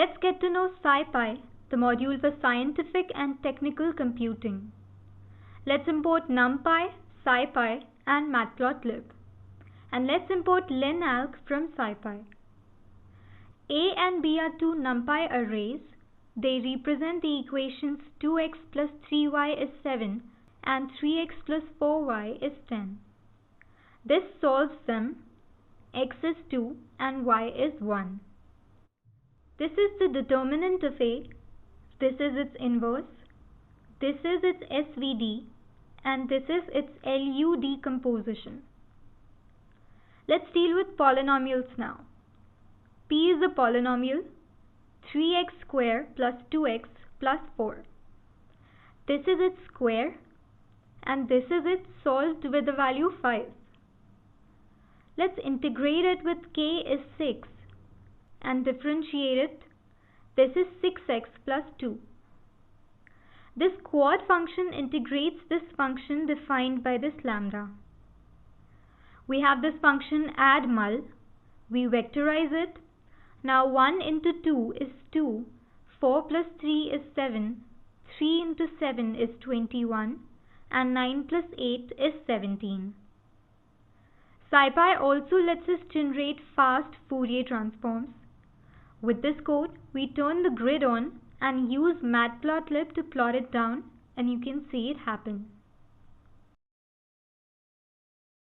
Let's get to know SciPy, the module for scientific and technical computing. Let's import NumPy, SciPy, and Matplotlib. And let's import linalg from SciPy. A and B are two NumPy arrays. They represent the equations 2x plus 3y is 7 and 3x plus 4y is 10. This solves them. X is 2 and y is 1. This is the determinant of A, this is its inverse, this is its SVD, and this is its LU decomposition. Let's deal with polynomials now. P is a polynomial, 3x square plus 2x plus 4. This is its square, and this is it solved with the value 5. Let's integrate it with k is 6 and differentiate it. This is 6x plus 2. This quad function integrates this function defined by this lambda. We have this function add mul. We vectorize it. Now 1 into 2 is 2, 4 plus 3 is 7, 3 into 7 is 21, and 9 plus 8 is 17. SciPy also lets us generate fast Fourier transforms. With this code, we turn the grid on and use Matplotlib to plot it down, and you can see it happen.